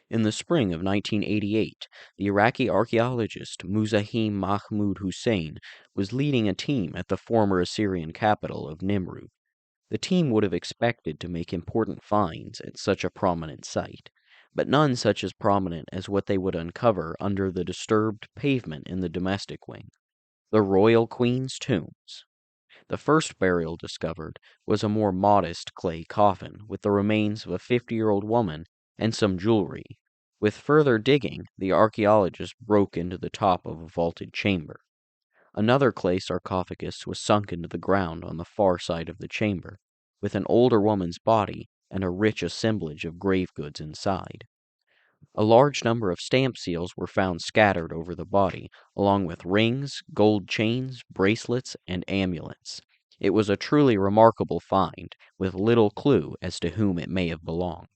In the spring of 1988, the Iraqi archaeologist Muzahim Mahmoud Hussein was leading a team at the former Assyrian capital of Nimrud. The team would have expected to make important finds at such a prominent site, but none such as prominent as what they would uncover under the disturbed pavement in the domestic wing: the royal queen's tombs. The first burial discovered was a more modest clay coffin with the remains of a 50-year-old woman and some jewelry. With further digging, the archaeologists broke into the top of a vaulted chamber. Another clay sarcophagus was sunk into the ground on the far side of the chamber, with an older woman's body and a rich assemblage of grave goods inside. A large number of stamp seals were found scattered over the body, along with rings, gold chains, bracelets, and amulets. It was a truly remarkable find, with little clue as to whom it may have belonged.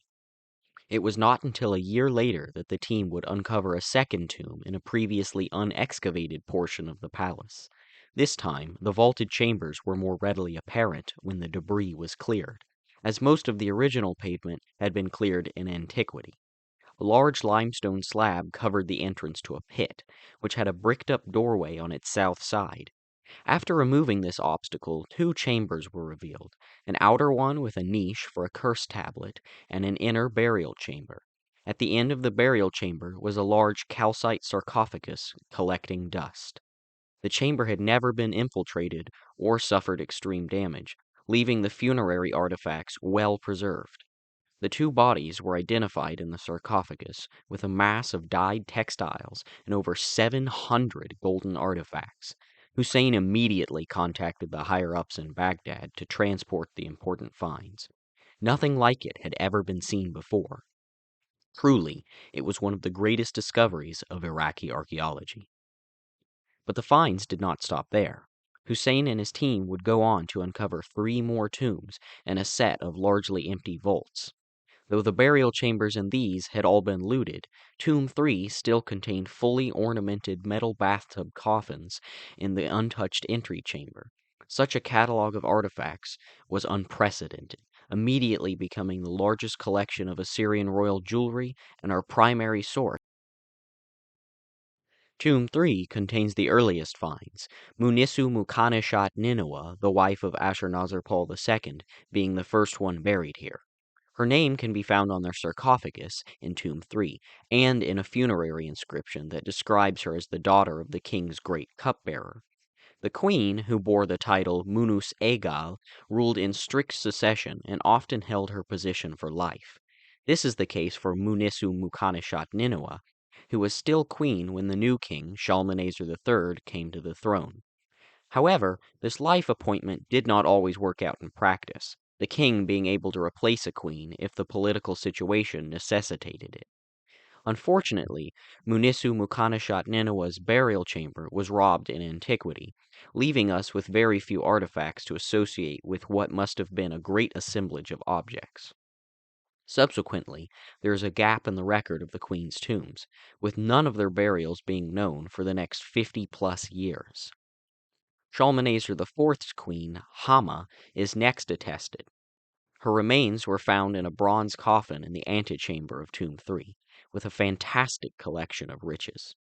It was not until a year later that the team would uncover a second tomb in a previously unexcavated portion of the palace. This time, the vaulted chambers were more readily apparent when the debris was cleared, as most of the original pavement had been cleared in antiquity. A large limestone slab covered the entrance to a pit, which had a bricked-up doorway on its south side. After removing this obstacle, two chambers were revealed, an outer one with a niche for a curse tablet, and an inner burial chamber. At the end of the burial chamber was a large calcite sarcophagus collecting dust. The chamber had never been infiltrated or suffered extreme damage, leaving the funerary artifacts well preserved. The two bodies were identified in the sarcophagus with a mass of dyed textiles and over 700 golden artifacts. Hussein immediately contacted the higher-ups in Baghdad to transport the important finds. Nothing like it had ever been seen before. Truly, it was one of the greatest discoveries of Iraqi archaeology. But the finds did not stop there. Hussein and his team would go on to uncover 3 more tombs and a set of largely empty vaults. Though the burial chambers in these had all been looted, Tomb 3 still contained fully ornamented metal bathtub coffins in the untouched entry chamber. Such a catalog of artifacts was unprecedented, immediately becoming the largest collection of Assyrian royal jewelry and our primary source. Tomb 3 contains the earliest finds, Munisu Mukaneshat Nineveh, the wife of Ashurnazir-Pal II, being the first one buried here. Her name can be found on their sarcophagus in Tomb 3, and in a funerary inscription that describes her as the daughter of the king's great cupbearer. The queen, who bore the title Munus Egal, ruled in strict succession and often held her position for life. This is the case for Munisu Mukaneshat Nineveh, who was still queen when the new king, Shalmaneser III, came to the throne. However, this life appointment did not always work out in practice, the king being able to replace a queen if the political situation necessitated it. Unfortunately, Munisu Mukaneshat Nineveh's burial chamber was robbed in antiquity, leaving us with very few artifacts to associate with what must have been a great assemblage of objects. Subsequently, there is a gap in the record of the queen's tombs, with none of their burials being known for the next 50-plus years. Shalmaneser IV's queen, Hama, is next attested. Her remains were found in a bronze coffin in the antechamber of Tomb 3, with a fantastic collection of riches.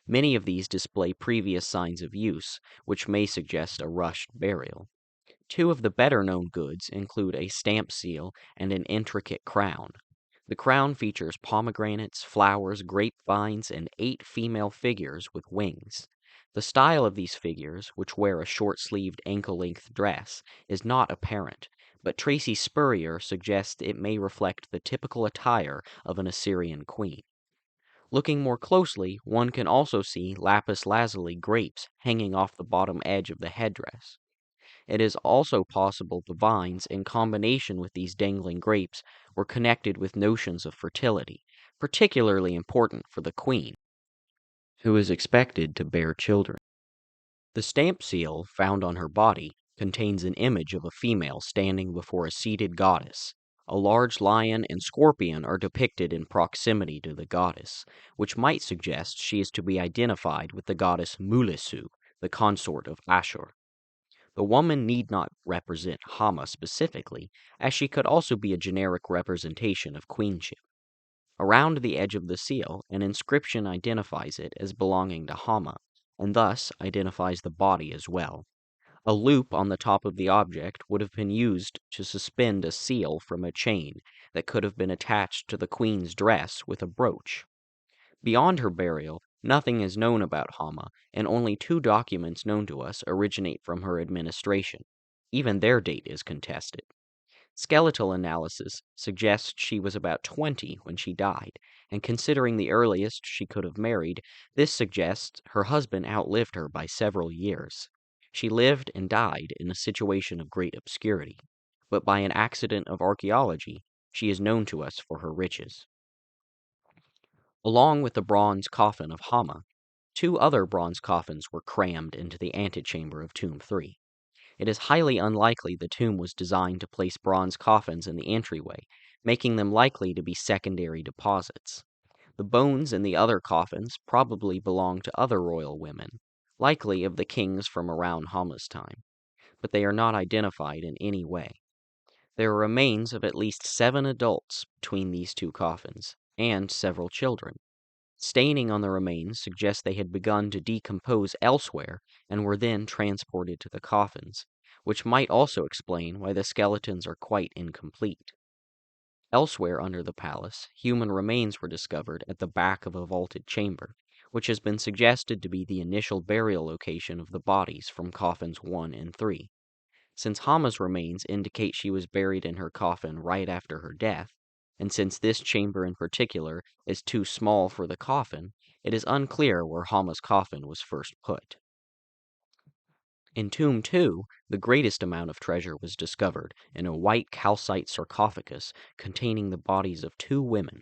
Many of these display previous signs of use, which may suggest a rushed burial. 2 of the better-known goods include a stamp seal and an intricate crown. The crown features pomegranates, flowers, grapevines, and 8 female figures with wings. The style of these figures, which wear a short-sleeved ankle-length dress, is not apparent, but Tracy Spurrier suggests it may reflect the typical attire of an Assyrian queen. Looking more closely, one can also see lapis lazuli grapes hanging off the bottom edge of the headdress. It is also possible the vines, in combination with these dangling grapes, were connected with notions of fertility, particularly important for the queen, who is expected to bear children. The stamp seal found on her body contains an image of a female standing before a seated goddess. A large lion and scorpion are depicted in proximity to the goddess, which might suggest she is to be identified with the goddess Mulisu, the consort of Ashur. The woman need not represent Hama specifically, as she could also be a generic representation of queenship. Around the edge of the seal, an inscription identifies it as belonging to Hama, and thus identifies the body as well. A loop on the top of the object would have been used to suspend a seal from a chain that could have been attached to the queen's dress with a brooch. Beyond her burial, nothing is known about Hama, and only 2 documents known to us originate from her administration. Even their date is contested. Skeletal analysis suggests she was about 20 when she died, and considering the earliest she could have married, this suggests her husband outlived her by several years. She lived and died in a situation of great obscurity, but by an accident of archaeology, she is known to us for her riches. Along with the bronze coffin of Hama, 2 other bronze coffins were crammed into the antechamber of Tomb 3. It is highly unlikely the tomb was designed to place bronze coffins in the entryway, making them likely to be secondary deposits. The bones in the other coffins probably belonged to other royal women, likely of the kings from around Hama's time, but they are not identified in any way. There are remains of at least 7 adults between these 2 coffins, and several children. Staining on the remains suggests they had begun to decompose elsewhere and were then transported to the coffins, which might also explain why the skeletons are quite incomplete. Elsewhere under the palace, human remains were discovered at the back of a vaulted chamber, which has been suggested to be the initial burial location of the bodies from coffins 1 and 3. Since Hama's remains indicate she was buried in her coffin right after her death, and since this chamber in particular is too small for the coffin, it is unclear where Hama's coffin was first put. In Tomb 2, the greatest amount of treasure was discovered in a white calcite sarcophagus containing the bodies of 2 women.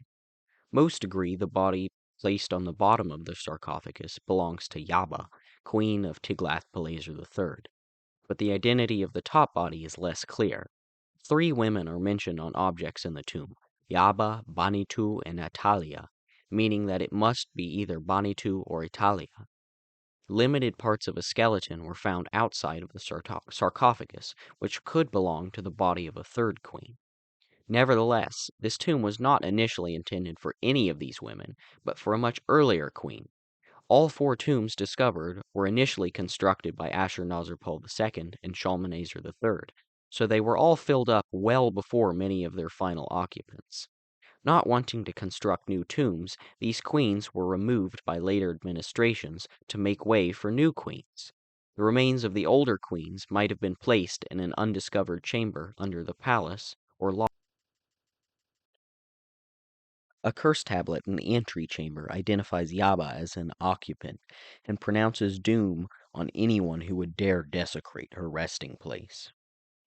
Most agree the body placed on the bottom of the sarcophagus belongs to Yaba, queen of Tiglath-Pileser III, but the identity of the top body is less clear. 3 women are mentioned on objects in the tomb, Yaba, Banitu, and Atalia, meaning that it must be either Banitu or Italia. Limited parts of a skeleton were found outside of the sarcophagus, which could belong to the body of a 3rd queen. Nevertheless, this tomb was not initially intended for any of these women, but for a much earlier queen. All 4 tombs discovered were initially constructed by Ashurnasirpal II and Shalmaneser III, so they were all filled up well before many of their final occupants. Not wanting to construct new tombs, these queens were removed by later administrations to make way for new queens. The remains of the older queens might have been placed in an undiscovered chamber under the palace or loft. A curse tablet in the antechamber identifies Yaba as an occupant and pronounces doom on anyone who would dare desecrate her resting place.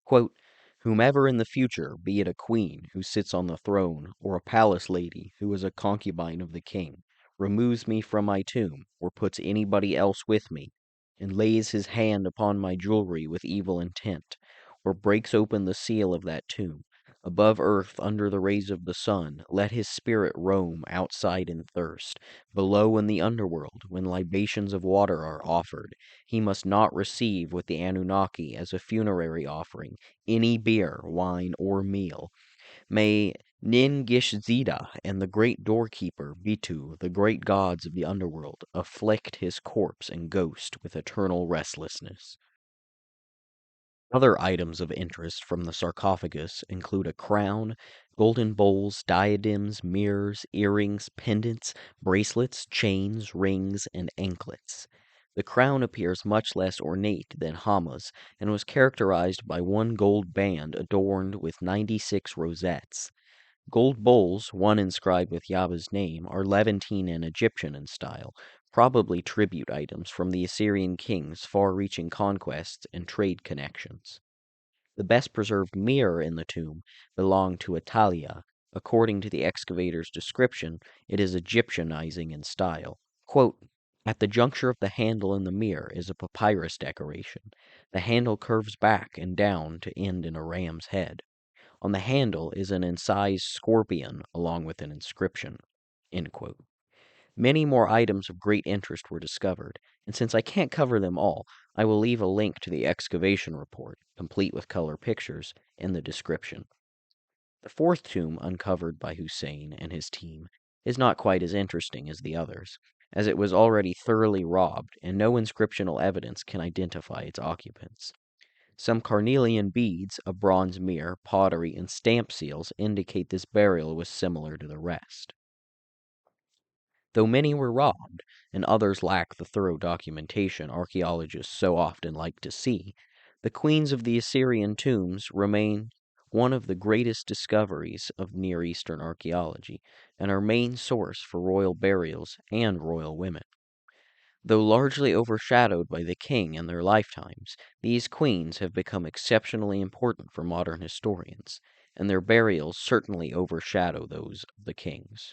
Quote, "Whomever in the future, be it a queen who sits on the throne, or a palace lady who is a concubine of the king, removes me from my tomb, or puts anybody else with me, and lays his hand upon my jewelry with evil intent, or breaks open the seal of that tomb, above earth under the rays of the sun, let his spirit roam outside in thirst, below in the underworld, when libations of water are offered. He must not receive with the Anunnaki as a funerary offering any beer, wine, or meal. May Nin-Gish-Zida and the great doorkeeper, Bitu, the great gods of the underworld, afflict his corpse and ghost with eternal restlessness." Other items of interest from the sarcophagus include a crown, golden bowls, diadems, mirrors, earrings, pendants, bracelets, chains, rings, and anklets. The crown appears much less ornate than Hama's and was characterized by 1 gold band adorned with 96 rosettes. Gold bowls, one inscribed with Yaba's name, are Levantine and Egyptian in style, probably tribute items from the Assyrian kings' far-reaching conquests and trade connections. The best preserved mirror in the tomb belonged to Italia. According to the excavator's description, it is Egyptianizing in style. Quote, "At the juncture of the handle and the mirror is a papyrus decoration. The handle curves back and down to end in a ram's head. On the handle is an incised scorpion along with an inscription." End quote. Many more items of great interest were discovered, and since I can't cover them all, I will leave a link to the excavation report, complete with color pictures, in the description. The fourth tomb uncovered by Hussein and his team is not quite as interesting as the others, as it was already thoroughly robbed and no inscriptional evidence can identify its occupants. Some carnelian beads, a bronze mirror, pottery, and stamp seals indicate this burial was similar to the rest. Though many were robbed, and others lack the thorough documentation archaeologists so often like to see, the queens of the Assyrian tombs remain one of the greatest discoveries of Near Eastern archaeology, and our main source for royal burials and royal women. Though largely overshadowed by the king and their lifetimes, these queens have become exceptionally important for modern historians, and their burials certainly overshadow those of the kings.